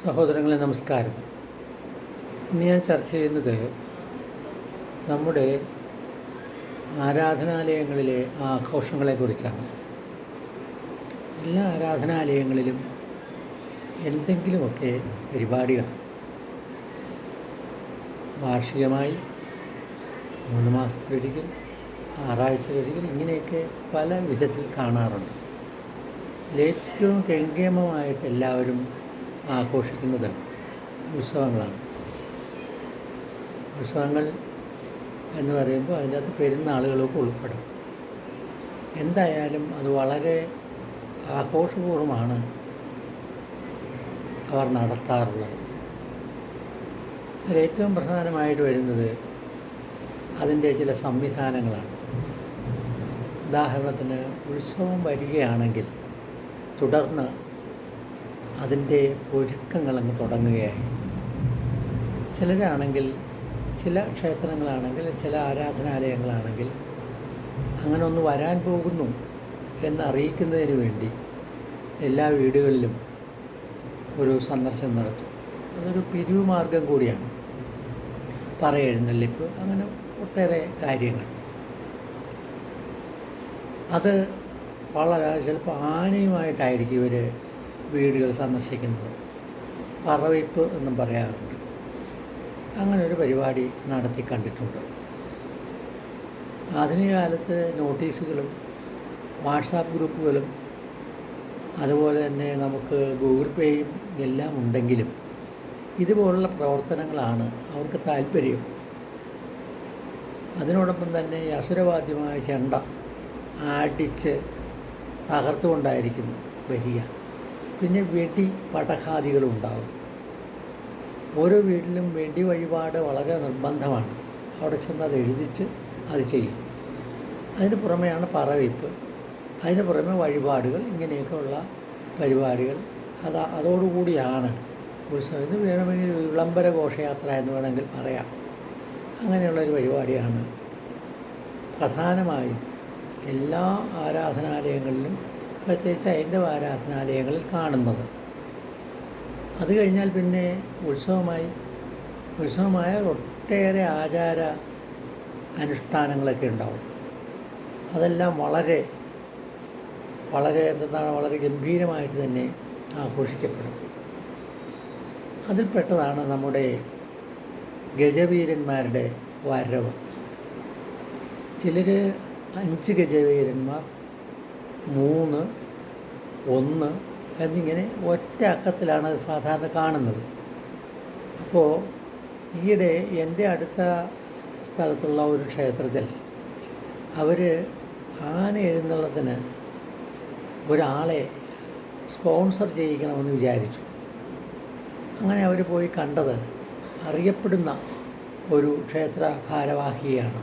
സഹോദരങ്ങളെ നമസ്കാരം. ഇന്ന് ഞാൻ ചർച്ച ചെയ്യുന്നത് നമ്മുടെ ആരാധനാലയങ്ങളിലെ ആഘോഷങ്ങളെക്കുറിച്ചാണ്. എല്ലാ ആരാധനാലയങ്ങളിലും എന്തെങ്കിലുമൊക്കെ പരിപാടികൾ വാർഷികമായി, 3 മാസത്തിലൊരിക്കൽ, 6 ആഴ്ചയിലൊരിക്കൽ, ഇങ്ങനെയൊക്കെ പല വിധത്തിൽ കാണാറുണ്ട്. അതിലേറ്റവും കെങ്കേമമായിട്ട് എല്ലാവരും ആഘോഷിക്കുന്നത് ഉത്സവങ്ങളാണ്. ഉത്സവങ്ങൾ എന്ന് പറയുമ്പോൾ അതിൻ്റെ അകത്ത് പെരുന്നാളുകളൊക്കെ ഉൾപ്പെടും. എന്തായാലും അത് വളരെ ആഘോഷപൂർവ്വമാണ് അവർ നടത്താറുള്ളത്. അതിലേറ്റവും പ്രധാനമായിട്ട് വരുന്നത് അതിൻ്റെ ചില സംവിധാനങ്ങളാണ്. ഉദാഹരണത്തിന്, ഉത്സവം വരികയാണെങ്കിൽ തുടർന്ന് അതിൻ്റെ ഒരുക്കങ്ങളങ്ങ് തുടങ്ങുകയായി. ചിലരാണെങ്കിൽ, ചില ക്ഷേത്രങ്ങളാണെങ്കിൽ, ചില ആരാധനാലയങ്ങളാണെങ്കിൽ അങ്ങനെ ഒന്ന് വരാൻ പോകുന്നു എന്നറിയിക്കുന്നതിന് വേണ്ടി എല്ലാ വീടുകളിലും ഒരു സന്ദർശനം നടത്തും. അതൊരു പിരിവ് മാർഗം കൂടിയാണ്. പറയെഴുന്നള്ളിപ്പ്, അങ്ങനെ ഒട്ടേറെ കാര്യങ്ങൾ. അത് വളരെ ചിലപ്പോൾ ആനയുമായിട്ടായിരിക്കും ഇവർ വീടുകൾ സന്ദർശിക്കുന്നത്. പറവയ്പ്പ് എന്നും പറയാറുണ്ട്. അങ്ങനെ ഒരു പരിപാടി നടത്തി കണ്ടിട്ടുണ്ട്. ആധുനിക കാലത്ത് നോട്ടീസുകളും വാട്സാപ്പ് ഗ്രൂപ്പുകളും അതുപോലെ തന്നെ നമുക്ക് ഗൂഗിൾ പേയും എല്ലാം ഉണ്ടെങ്കിലും ഇതുപോലുള്ള പ്രവർത്തനങ്ങളാണ് അവർക്ക് താല്പര്യം. അതിനോടൊപ്പം തന്നെ ഈ അസുരവാദ്യമായ ചെണ്ട അടിച്ച് തകർത്തുകൊണ്ടായിരിക്കും വരിക. പിന്നെ വെടി പടഹാദികളുണ്ടാകും. ഓരോ വീട്ടിലും വെടി വഴിപാട് വളരെ നിർബന്ധമാണ്. അവിടെ ചെന്ന് അത് എഴുതിച്ച് അത് ചെയ്യും. അതിന് പുറമെയാണ് പറവയ്പ്പ്, അതിന് പുറമെ വഴിപാടുകൾ, ഇങ്ങനെയൊക്കെയുള്ള പരിപാടികൾ. അതോടുകൂടിയാണ് ഉത്സവം. ഇത് വേണമെങ്കിൽ വിളംബര ഘോഷയാത്ര എന്ന് വേണമെങ്കിൽ പറയാം. അങ്ങനെയുള്ളൊരു പരിപാടിയാണ് പ്രധാനമായും എല്ലാ ആരാധനാലയങ്ങളിലും, പ്രത്യേകിച്ച് ഹൈന്ദവ ആരാധനാലയങ്ങളിൽ കാണുന്നത്. അത് കഴിഞ്ഞാൽ പിന്നെ ഉത്സവമായ ഒട്ടേറെ ആചാര അനുഷ്ഠാനങ്ങളൊക്കെ ഉണ്ടാവും. അതെല്ലാം വളരെ വളരെ ഗംഭീരമായിട്ട് തന്നെ ആഘോഷിക്കപ്പെടും. അതിൽപ്പെട്ടതാണ് നമ്മുടെ ഗജവീരന്മാരുടെ വരവ്. ചിലർ 5 ഗജവീരന്മാർ, 3, 1 എന്നിങ്ങനെ ഒറ്റ അക്കത്തിലാണ് സാധാരണ കാണുന്നത്. അപ്പോൾ ഈയിടെ എൻ്റെ അടുത്ത സ്ഥലത്തുള്ള ഒരു ക്ഷേത്രത്തിൽ അവർ ആന എഴുന്നള്ളത്തിന് ഒരാളെ സ്പോൺസർ ചെയ്യിക്കണമെന്ന് വിചാരിച്ചു. അങ്ങനെ അവർ പോയി കണ്ടത് അറിയപ്പെടുന്ന ഒരു ക്ഷേത്ര ഭാരവാഹിയാണ്.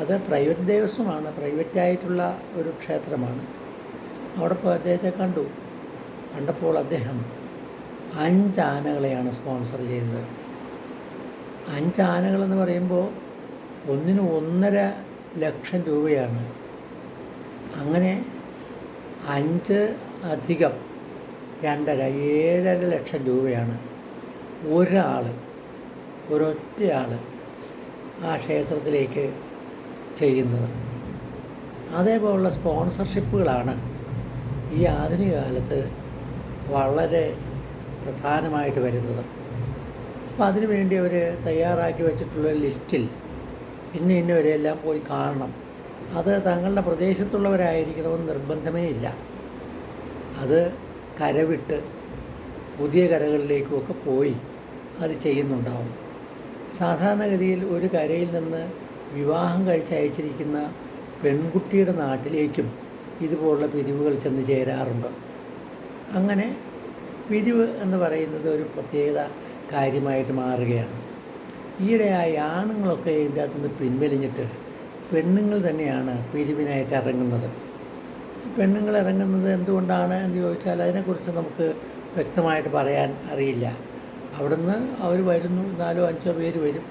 അത് പ്രൈവറ്റ് ദേവസ്വമാണ്, പ്രൈവറ്റായിട്ടുള്ള ഒരു ക്ഷേത്രമാണ്. അവിടെ പോയി അദ്ദേഹത്തെ കണ്ടപ്പോൾ അദ്ദേഹം 5 ആനകളെയാണ് സ്പോൺസർ ചെയ്തത്. 5 ആനകളെന്ന് പറയുമ്പോൾ ഒന്നിന് 1.5 ലക്ഷം രൂപയാണ്. അങ്ങനെ 5 അധികം 2.5, 7.5 ലക്ഷം രൂപയാണ് ഒരൊറ്റയാൾ ആ ക്ഷേത്രത്തിലേക്ക് ചെയ്യുന്നത്. അതേപോലുള്ള സ്പോൺസർഷിപ്പുകളാണ് ഈ ആധുനിക കാലത്ത് വളരെ പ്രധാനമായിട്ട് വരുന്നത്. അപ്പോൾ അതിനുവേണ്ടി അവർ തയ്യാറാക്കി വച്ചിട്ടുള്ള ലിസ്റ്റിൽ ഇന്നവരെല്ലാം പോയി കാണണം. അത് തങ്ങളുടെ പ്രദേശത്തുള്ളവരായിരിക്കണമെന്ന് നിർബന്ധമേ ഇല്ല. അത് കരവിട്ട് പുതിയ കരകളിലേക്കുമൊക്കെ പോയി അത് ചെയ്യുന്നുണ്ടാവും. സാധാരണഗതിയിൽ ഒരു കരയിൽ നിന്ന് വിവാഹം കഴിച്ച് അയച്ചിരിക്കുന്ന പെൺകുട്ടിയുടെ നാട്ടിലേക്കും ഇതുപോലുള്ള പിരിവുകൾ ചെന്ന് ചേരാറുണ്ട്. അങ്ങനെ പിരിവ് എന്ന് പറയുന്നത് ഒരു പ്രത്യേക കാര്യമായിട്ട് മാറുകയാണ്. ഈയിടെയായി ആണുങ്ങളൊക്കെ ഇതിൻ്റെ അകത്തുനിന്ന് പിൻവലിഞ്ഞിട്ട് പെണ്ണുങ്ങൾ തന്നെയാണ് പിരിവിനായിട്ട് ഇറങ്ങുന്നത്. പെണ്ണുങ്ങൾ ഇറങ്ങുന്നത് എന്തുകൊണ്ടാണ് എന്ന് ചോദിച്ചാൽ അതിനെക്കുറിച്ച് നമുക്ക് വ്യക്തമായിട്ട് പറയാൻ അറിയില്ല. അവിടുന്ന് അവർ വരുന്നു, 4-5 പേര് വരും.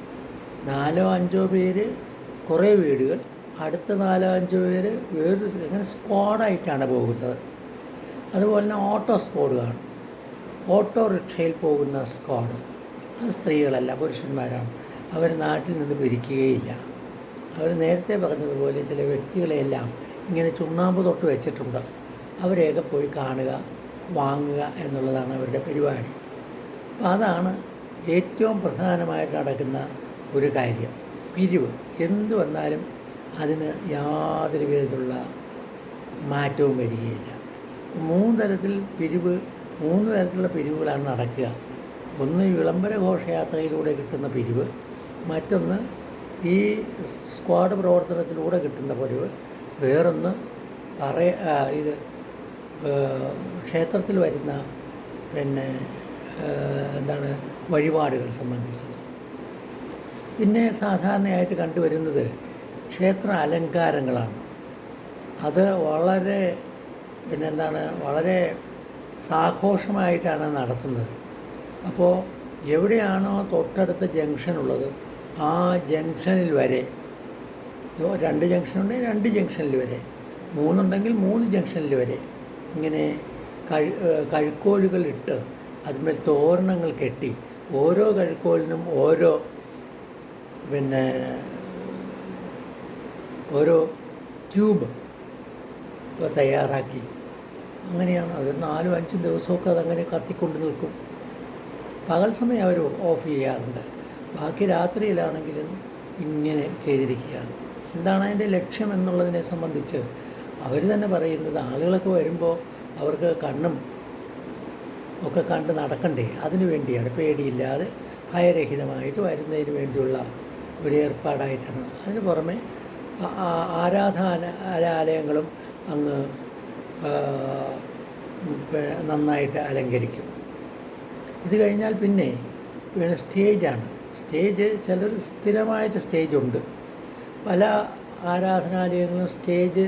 4-5 പേര് കുറേ വീടുകൾ, അടുത്ത 4-5 പേര് അങ്ങനെ സ്ക്വാഡായിട്ടാണ് പോകുന്നത്. അതുപോലെ തന്നെ ഓട്ടോ സ്ക്വാഡ് കാണും. ഓട്ടോറിക്ഷയിൽ പോകുന്ന സ്ക്വാഡ്, അത് സ്ത്രീകളല്ല, പുരുഷന്മാരാണ്. അവർ നാട്ടിൽ നിന്ന് പിരിക്കുകയില്ല. അവർ നേരത്തെ പറഞ്ഞതുപോലെ ചില വ്യക്തികളെയെല്ലാം ഇങ്ങനെ ചുണ്ണാമ്പ് തൊട്ട് വെച്ചിട്ടുണ്ട്. അവരെയൊക്കെ പോയി കാണുക, വാങ്ങുക എന്നുള്ളതാണ് അവരുടെ പരിപാടി. അപ്പോൾ അതാണ് ഏറ്റവും പ്രധാനമായിട്ട് നടക്കുന്ന ഒരു കാര്യം. പിരിവ് എന്തു വന്നാലും അതിന് യാതൊരു വിധത്തിലുള്ള മാറ്റവും വരികയില്ല. മൂന്ന് തരത്തിലുള്ള പിരിവുകളാണ് നടക്കുക. ഒന്ന് വിളംബര ഘോഷയാത്രയിലൂടെ കിട്ടുന്ന പിരിവ്, മറ്റൊന്ന് ഈ സ്ക്വാഡ് പ്രവർത്തനത്തിലൂടെ കിട്ടുന്ന പിരിവ്, വേറൊന്ന് ഇത് ക്ഷേത്രത്തിൽ വരുന്ന വഴിപാടുകൾ സംബന്ധിച്ചത്. പിന്നെ സാധാരണയായിട്ട് കണ്ടുവരുന്നത് ക്ഷേത്ര അലങ്കാരങ്ങളാണ്. അത് വളരെ വളരെ സാഘോഷമായിട്ടാണ് നടത്തുന്നത്. അപ്പോൾ എവിടെയാണോ തൊട്ടടുത്ത ജംഗ്ഷനുള്ളത് ആ ജംഗ്ഷനിൽ വരെ, 2 ജംഗ്ഷനുണ്ടെങ്കിൽ 2 ജംഗ്ഷനിൽ വരെ, 3 ഉണ്ടെങ്കിൽ 3 ജംഗ്ഷനിൽ വരെ ഇങ്ങനെ കഴുക്കോലുകളിട്ട് അതിന്മേൽ തോരണങ്ങൾ കെട്ടി ഓരോ കഴുക്കോലിനും ഓരോ ട്യൂബ് തയ്യാറാക്കി, അങ്ങനെയാണ് അത് 4-5 ദിവസമൊക്കെ അതങ്ങനെ കത്തിക്കൊണ്ട് നിൽക്കും. പകൽ സമയം അവർ ഓഫ് ചെയ്യാറുണ്ട്, ബാക്കി രാത്രിയിലാണെങ്കിലും ഇങ്ങനെ ചെയ്തിരിക്കുകയാണ്. എന്താണ് അതിൻ്റെ ലക്ഷ്യം എന്നുള്ളതിനെ സംബന്ധിച്ച് അവർ തന്നെ പറയുന്നത്, ആളുകളൊക്കെ വരുമ്പോൾ അവർക്ക് കണ്ണും ഒക്കെ കണ്ട് നടക്കണ്ടേ, അതിനു വേണ്ടിയാണ്. പേടിയില്ലാതെ ഭയരഹിതമായിട്ട് വരുന്നതിന് വേണ്ടിയുള്ള ഒരു ഏർപ്പാടായിട്ടാണ്. അതിന് പുറമെ ആരാധനാലയങ്ങളും അങ്ങ് നന്നായിട്ട് അലങ്കരിക്കും. ഇത് കഴിഞ്ഞാൽ പിന്നെ സ്റ്റേജാണ്. ചിലർ സ്ഥിരമായിട്ട് സ്റ്റേജുണ്ട്. പല ആരാധനാലയങ്ങളും സ്റ്റേജ്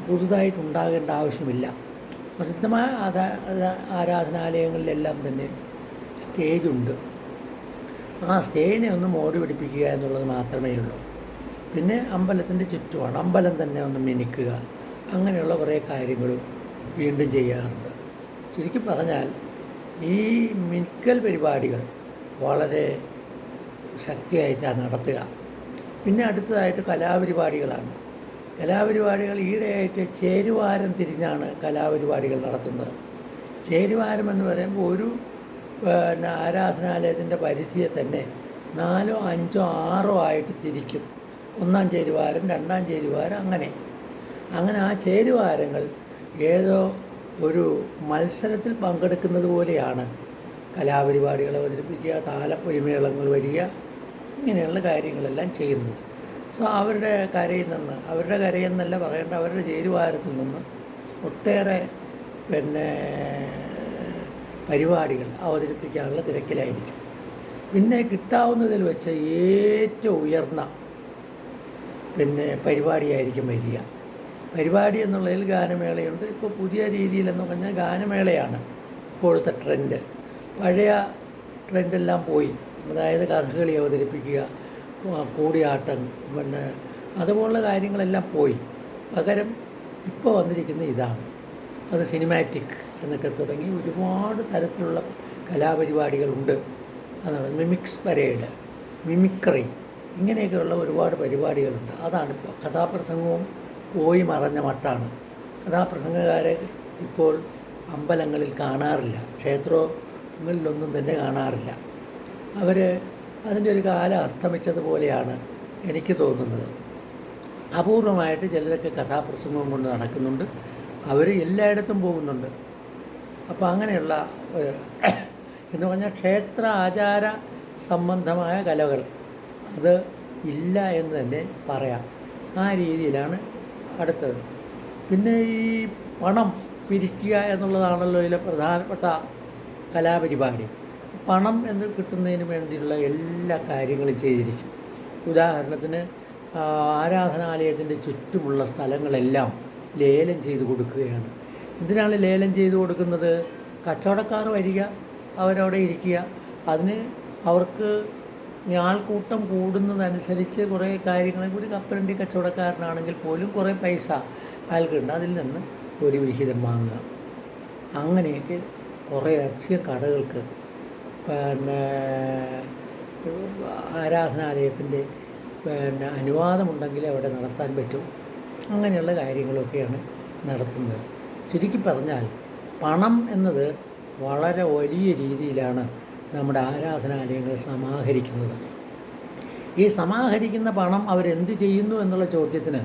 പുതുതായിട്ട് ഉണ്ടാകേണ്ട ആവശ്യമില്ല. പ്രസിദ്ധമായ ആരാധനാലയങ്ങളിലെല്ലാം തന്നെ സ്റ്റേജുണ്ട്. ആ സ്റ്റേജിനെ ഒന്ന് മോടി പിടിപ്പിക്കുക എന്നുള്ളത് മാത്രമേ ഉള്ളൂ. പിന്നെ അമ്പലത്തിൻ്റെ ചുറ്റുമാണ്, അമ്പലം തന്നെ ഒന്ന് മിനുക്കുക, അങ്ങനെയുള്ള കുറേ കാര്യങ്ങളും വീണ്ടും ചെയ്യാറുണ്ട്. ചുരുക്കി പറഞ്ഞാൽ ഈ മിനുക്കൽ പരിപാടികൾ വളരെ ശക്തിയായിട്ടാണ് നടത്തുക. പിന്നെ അടുത്തതായിട്ട് കലാപരിപാടികളാണ്. കലാപരിപാടികൾ ഈയിടെയായിട്ട് ചേരുവാരം തിരിഞ്ഞാണ് കലാപരിപാടികൾ നടത്തുന്നത്. ചേരുവാരം എന്ന് പറയുമ്പോൾ ഒരു ആരാധനാലയത്തിൻ്റെ പരിധിയെ തന്നെ 4, 5, 6 ആയിട്ട് തിരിക്കും. 1-ാം ചേരുവാരം, 2-ാം ചേരുവാരം, അങ്ങനെ ആ ചേരുവാരങ്ങൾ ഏതോ ഒരു മത്സരത്തിൽ പങ്കെടുക്കുന്നത് പോലെയാണ് കലാപരിപാടികൾ അവതരിപ്പിക്കുക, താലപ്പൊലിമേളങ്ങൾ വരിക, ഇങ്ങനെയുള്ള കാര്യങ്ങളെല്ലാം ചെയ്യുന്നത്. സോ അവരുടെ കരയെന്നല്ല പറയേണ്ട, അവരുടെ ചേരുവാരത്തിൽ നിന്ന് ഒട്ടേറെ പരിപാടികൾ അവതരിപ്പിക്കാനുള്ള തിരക്കിലായിരിക്കും. പിന്നെ കിട്ടാവുന്നതിൽ വെച്ച് ഏറ്റവും ഉയർന്ന പരിപാടിയായിരിക്കും വരിക. പരിപാടി എന്നുള്ളതിൽ ഗാനമേളയുണ്ട്. ഇപ്പോൾ പുതിയ രീതിയിലെന്ന് പറഞ്ഞാൽ ഗാനമേളയാണ് ഇപ്പോഴത്തെ ട്രെൻഡ്. പഴയ ട്രെൻഡെല്ലാം പോയി. അതായത് കഥകളി അവതരിപ്പിക്കുക, കൂടിയാട്ടം, അതുപോലുള്ള കാര്യങ്ങളെല്ലാം പോയി. പകരം ഇപ്പോൾ വന്നിരിക്കുന്ന ഇതാണ്. അത് സിനിമാറ്റിക് എന്നൊക്കെ തുടങ്ങി ഒരുപാട് തരത്തിലുള്ള കലാപരിപാടികളുണ്ട്. അതാണ് മിമിക്സ് പരേഡ്, മിമിക്രി, ഇങ്ങനെയൊക്കെയുള്ള ഒരുപാട് പരിപാടികളുണ്ട്. അതാണിപ്പോൾ. കഥാപ്രസംഗവും പോയി മറഞ്ഞ മട്ടാണ്. കഥാപ്രസംഗക്കാരെ ഇപ്പോൾ അമ്പലങ്ങളിൽ കാണാറില്ല, ക്ഷേത്രങ്ങളിലൊന്നും തന്നെ കാണാറില്ല. അതിൻ്റെ ഒരു കാലം അസ്തമിച്ചതുപോലെയാണ് എനിക്ക് തോന്നുന്നത്. അപൂർവമായിട്ട് ചിലരൊക്കെ കഥാപ്രസംഗവും കൊണ്ട് നടക്കുന്നുണ്ട്. അവർ എല്ലായിടത്തും പോകുന്നുണ്ട്. അപ്പോൾ അങ്ങനെയുള്ള എന്ന് പറഞ്ഞാൽ ക്ഷേത്ര ആചാര സംബന്ധമായ കലകൾ അത് ഇല്ല എന്ന് തന്നെ പറയാം. ആ രീതിയിലാണ് അടുത്തത്. പിന്നെ ഈ പണം പിരിക്കുക എന്നുള്ളതാണല്ലോ ഇതിലെ പ്രധാനപ്പെട്ട കലാപരിപാടി. പണം എന്ന് കിട്ടുന്നതിന് വേണ്ടിയുള്ള എല്ലാ കാര്യങ്ങളും ചെയ്തിരിക്കും. ഉദാഹരണത്തിന് ആരാധനാലയത്തിൻ്റെ ചുറ്റുമുള്ള സ്ഥലങ്ങളെല്ലാം ലേലം ചെയ്ത് കൊടുക്കുകയാണ്. എന്തിനാണ് ലേലം ചെയ്ത് കൊടുക്കുന്നത്? കച്ചവടക്കാർ വരിക, അവരവിടെ ഇരിക്കുക, അതിന് അവർക്ക് ആൾക്കൂട്ടം കൂടുന്നതനുസരിച്ച് കുറേ കാര്യങ്ങളെ കൂടി കപ്പലണ്ടി കച്ചവടക്കാരനാണെങ്കിൽ പോലും കുറേ പൈസ അയാൾക്കുണ്ട്, അതിൽ നിന്ന് ഒരു വിഹിതം വാങ്ങുക. അങ്ങനെയൊക്കെ കുറേ അധികം കടകൾക്ക് പിന്നെ ആരാധനാലയത്തിൻ്റെ അനുവാദമുണ്ടെങ്കിൽ അവിടെ നടത്താൻ പറ്റും. അങ്ങനെയുള്ള കാര്യങ്ങളൊക്കെയാണ് നടത്തുന്നത്. ചുരുക്കി പറഞ്ഞാൽ പണം എന്നത് വളരെ വലിയ രീതിയിലാണ് നമ്മുടെ ആരാധനാലയങ്ങൾ സമാഹരിക്കുന്നത്. ഈ സമാഹരിക്കുന്ന പണം അവരെന്ത് ചെയ്യുന്നു എന്നുള്ള ചോദ്യത്തിന്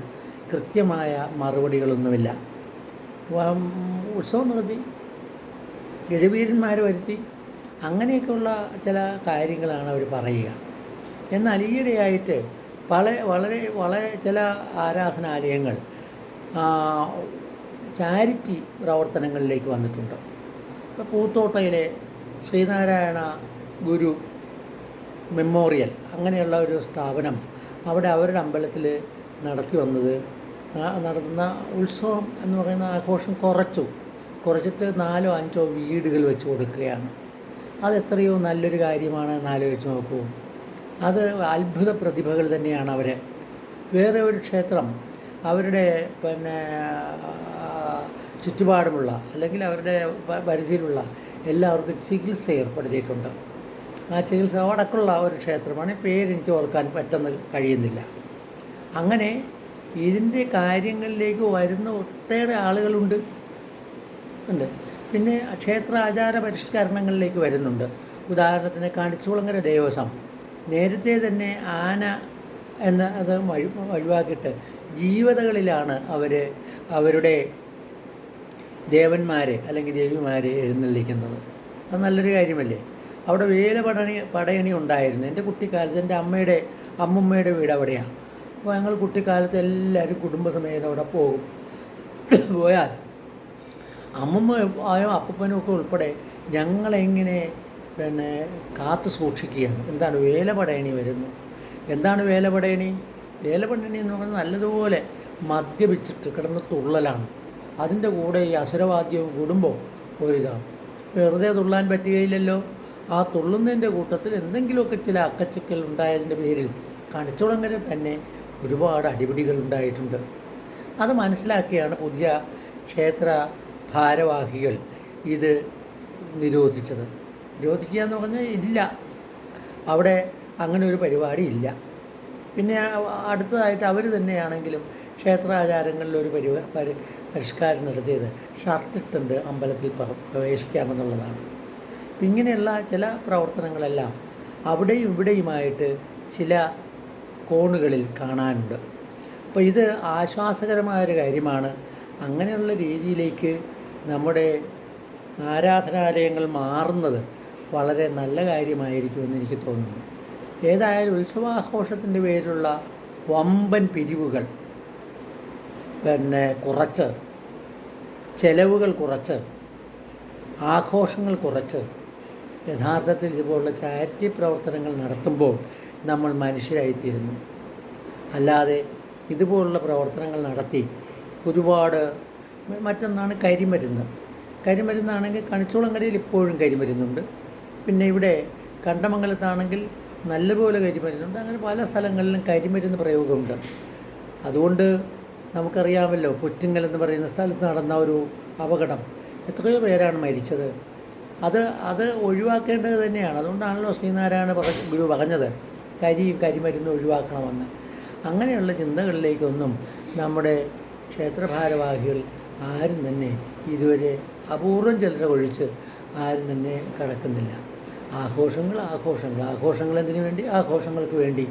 കൃത്യമായ മറുപടികളൊന്നുമില്ല. ഉത്സവം നടത്തി, ഗജവീരന്മാരെ വരുത്തി, അങ്ങനെയൊക്കെയുള്ള ചില കാര്യങ്ങളാണ് അവർ പറയുക. എന്നാൽ ഈയിടെയായിട്ട് വളരെ ചില ആരാധനാലയങ്ങൾ ചാരിറ്റി പ്രവർത്തനങ്ങളിലേക്ക് വന്നിട്ടുണ്ട്. ഇപ്പോൾ പൂത്തോട്ടയിലെ ശ്രീനാരായണ ഗുരു മെമ്മോറിയൽ അങ്ങനെയുള്ള ഒരു സ്ഥാപനം അവിടെ അവരുടെ അമ്പലത്തിൽ നടത്തുന്ന ഉത്സവം എന്ന് പറയുന്ന ആഘോഷം കുറച്ചിട്ട് 4 or 5 വീടുകൾ വെച്ച് കൊടുക്കുകയാണ്. അതെത്രയോ നല്ലൊരു കാര്യമാണെന്ന് ആലോചിച്ച് നോക്കൂ. അത് അത്ഭുത പ്രതിഭകൾ തന്നെയാണ് അവർ. വേറെ ഒരു ക്ഷേത്രം അവരുടെ ചുറ്റുപാടുമുള്ള അല്ലെങ്കിൽ അവരുടെ പരിധിയിലുള്ള എല്ലാവർക്കും ചികിത്സ ഏർപ്പെടുത്തിയിട്ടുണ്ട്. ആ ചികിത്സ വടക്കുള്ള ഒരു ക്ഷേത്രമാണ്, പേരെനിക്ക് ഓർക്കാൻ പെട്ടെന്ന് കഴിയുന്നില്ല. അങ്ങനെ ഇതിൻ്റെ കാര്യങ്ങളിലേക്ക് വരുന്ന ഒട്ടേറെ ആളുകളുണ്ട്. പിന്നെ ക്ഷേത്ര ആചാര പരിഷ്കരണങ്ങളിലേക്ക് വരുന്നുണ്ട്. ഉദാഹരണത്തിന് കാണിച്ചുകുളങ്ങര ദേവസ്വം നേരത്തെ തന്നെ ആന അത് ഒഴിവാക്കിയിട്ട് ജീവതകളിലാണ് അവരുടെ ദേവന്മാരെ അല്ലെങ്കിൽ ദേവിമാരെ എഴുന്നള്ളിക്കുന്നത്. അത് നല്ലൊരു കാര്യമല്ലേ? അവിടെ പടയണി ഉണ്ടായിരുന്നു. എൻ്റെ കുട്ടിക്കാലത്ത് എൻ്റെ അമ്മുമ്മയുടെ വീട് അവിടെയാണ്. അപ്പോൾ ഞങ്ങൾ കുട്ടിക്കാലത്ത് എല്ലാവരും കുടുംബസമേതം അവിടെ പോയാൽ അമ്മുമ്മയും അപ്പൂപ്പനും ഒക്കെ ഉൾപ്പെടെ ഞങ്ങളെങ്ങനെ കാത്തു സൂക്ഷിക്കുകയാണ്. എന്താണ് വേലപടയണി വരുന്നു? എന്താണ് വേലപടയണി എന്ന് പറഞ്ഞാൽ നല്ലതുപോലെ മദ്യപിച്ചിട്ട് കിടന്ന് തുള്ളലാണ്. അതിൻ്റെ കൂടെ ഈ അസുരവാദ്യവും കൂടുമ്പോൾ ഒരിതാണ്. വെറുതെ തുള്ളാൻ പറ്റുകയില്ലല്ലോ. ആ തുള്ളുന്നതിൻ്റെ കൂട്ടത്തിൽ എന്തെങ്കിലുമൊക്കെ ചില അക്കച്ചിക്കൽ ഉണ്ടായതിൻ്റെ പേരിൽ കാണിച്ചുകുളങ്ങര തന്നെ ഒരുപാട് അടിപിടികൾ ഉണ്ടായിട്ടുണ്ട്. അത് മനസ്സിലാക്കിയാണ് പുതിയ ക്ഷേത്ര ഭാരവാഹികൾ ഇത് നിരോധിച്ചത്. നിരോധിക്കുക എന്ന് പറഞ്ഞാൽ ഇല്ല, അവിടെ അങ്ങനെ ഒരു പരിപാടി ഇല്ല. പിന്നെ അടുത്തതായിട്ട് അവർ തന്നെയാണെങ്കിലും ക്ഷേത്രാചാരങ്ങളിൽ ഒരു പരിഷ്കാരം നടത്തിയത് ഷർട്ടിട്ടുണ്ട് അമ്പലത്തിൽ പ്രവേശിക്കാമെന്നുള്ളതാണ്. ഇങ്ങനെയുള്ള ചില പ്രവർത്തനങ്ങളെല്ലാം അവിടെയും ഇവിടെയുമായിട്ട് ചില കോണുകളിൽ കാണാനുണ്ട്. അപ്പോൾ ഇത് ആശ്വാസകരമായൊരു കാര്യമാണ്. അങ്ങനെയുള്ള രീതിയിലേക്ക് നമ്മുടെ ആരാധനാലയങ്ങൾ മാറുന്നത് വളരെ നല്ല കാര്യമായിരിക്കുമെന്ന് എനിക്ക് തോന്നുന്നു. ഏതായാലും ഉത്സവാഘോഷത്തിൻ്റെ പേരിലുള്ള വമ്പൻ പിരിവുകൾ കുറച്ച്, ചെലവുകൾ കുറച്ച്, ആഘോഷങ്ങൾ കുറച്ച് യഥാർത്ഥത്തിൽ ഇതുപോലുള്ള ചാരിറ്റി പ്രവർത്തനങ്ങൾ നടത്തുമ്പോൾ നമ്മൾ മനുഷ്യരായിത്തീരുന്നു. അല്ലാതെ ഇതുപോലുള്ള പ്രവർത്തനങ്ങൾ നടത്തി ഒരുപാട് മറ്റൊന്നാണ് കരിമരുന്നാണെങ്കിൽ കണിച്ചുകുളങ്ങരയിൽ ഇപ്പോഴും കരിമരുന്നുണ്ട്. പിന്നെ ഇവിടെ കണ്ടമംഗലത്താണെങ്കിൽ നല്ലപോലെ കരിമരുന്നുണ്ട്. അങ്ങനെ പല സ്ഥലങ്ങളിലും കരിമരുന്ന് പ്രയോഗമുണ്ട്. അതുകൊണ്ട് നമുക്കറിയാമല്ലോ, പുറ്റിങ്ങൽ എന്ന് പറയുന്ന സ്ഥലത്ത് നടന്ന ഒരു അപകടം, എത്രയോ പേരാണ് മരിച്ചത്. അത് ഒഴിവാക്കേണ്ടത് തന്നെയാണ്. അതുകൊണ്ടാണല്ലോ ശ്രീനാരായണ ഗുരു പറഞ്ഞത് കരിമരുന്ന് ഒഴിവാക്കണമെന്ന്. അങ്ങനെയുള്ള ചിന്തകളിലേക്കൊന്നും നമ്മുടെ ക്ഷേത്രഭാരവാഹികൾ ആരും തന്നെ ഇതുവരെ അപൂർവം ചിലരെ ഒഴിച്ച് ആരും തന്നെ കടക്കുന്നില്ല. ആഘോഷങ്ങൾ എന്തിനു വേണ്ടി? ആഘോഷങ്ങൾക്ക് വേണ്ടി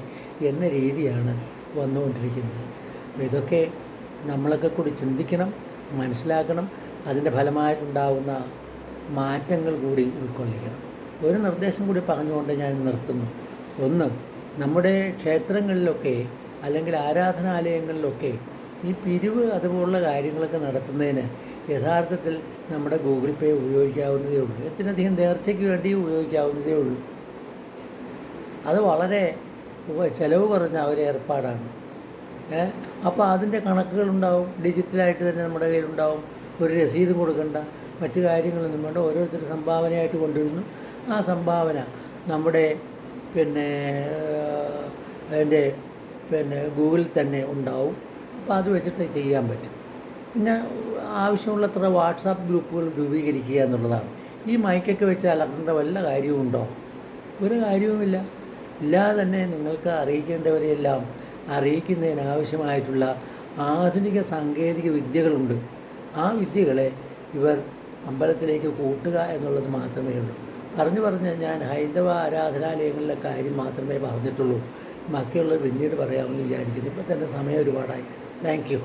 എന്ന രീതിയാണ് വന്നുകൊണ്ടിരിക്കുന്നത്. ഇതൊക്കെ നമ്മളൊക്കെ കൂടി ചിന്തിക്കണം, മനസ്സിലാക്കണം. അതിൻ്റെ ഫലമായിട്ടുണ്ടാകുന്ന മാറ്റങ്ങൾ കൂടി ഉൾക്കൊള്ളിക്കണം. ഒരു നിർദ്ദേശം കൂടി പറഞ്ഞുകൊണ്ട് ഞാൻ നിർത്തുന്നു. ഒന്ന്, നമ്മുടെ ക്ഷേത്രങ്ങളിലൊക്കെ അല്ലെങ്കിൽ ആരാധനാലയങ്ങളിലൊക്കെ ഈ പിരിവ് അതുപോലുള്ള കാര്യങ്ങളൊക്കെ നടത്തുന്നതിന് യഥാർത്ഥത്തിൽ നമ്മുടെ ഗൂഗിൾ പേ ഉപയോഗിക്കാവുന്നതേ ഉള്ളൂ. എത്രയധികം നേർച്ചയ്ക്ക് വേണ്ടി ഉപയോഗിക്കാവുന്നതേ ഉള്ളൂ. അത് വളരെ ചിലവ് കുറഞ്ഞ ഒരു ഏർപ്പാടാണ്. അപ്പോൾ അതിൻ്റെ കണക്കുകളുണ്ടാവും, ഡിജിറ്റലായിട്ട് തന്നെ നമ്മുടെ കയ്യിലുണ്ടാവും. ഒരു രസീത് കൊടുക്കണ്ട, മറ്റു കാര്യങ്ങളൊന്നും വേണ്ട. ഓരോരുത്തർ സംഭാവനയായിട്ട് കൊണ്ടുവരുന്നു. ആ സംഭാവന നമ്മുടെ അതിൻ്റെ ഗൂഗിളിൽ തന്നെ ഉണ്ടാവും. അപ്പോൾ അത് വെച്ചിട്ട് ചെയ്യാൻ പറ്റും. പിന്നെ ആവശ്യമുള്ളത്ര വാട്സാപ്പ് ഗ്രൂപ്പുകൾ രൂപീകരിക്കുക എന്നുള്ളതാണ്. ഈ മൈക്കൊക്കെ വെച്ച് അലക്കേണ്ട വല്ല കാര്യവുമുണ്ടോ? ഒരു കാര്യവുമില്ല. ഇല്ലാതെ തന്നെ നിങ്ങൾക്ക് അറിയിക്കേണ്ടവരെയെല്ലാം അറിയിക്കുന്നതിനാവശ്യമായിട്ടുള്ള ആധുനിക സാങ്കേതിക വിദ്യകളുണ്ട്. ആ വിദ്യകളെ ഇവർ അമ്പലത്തിലേക്ക് കൂട്ടുക എന്നുള്ളത് മാത്രമേ ഉള്ളൂ. പറഞ്ഞ് ഞാൻ ഹൈന്ദവ ആരാധനാലയങ്ങളിലെ കാര്യം മാത്രമേ പറഞ്ഞിട്ടുള്ളൂ. ബാക്കിയുള്ളത് പിന്നീട് പറയാമെന്ന് വിചാരിക്കുന്നു. ഇപ്പം തന്നെ സമയം ഒരുപാടായി. Thank U.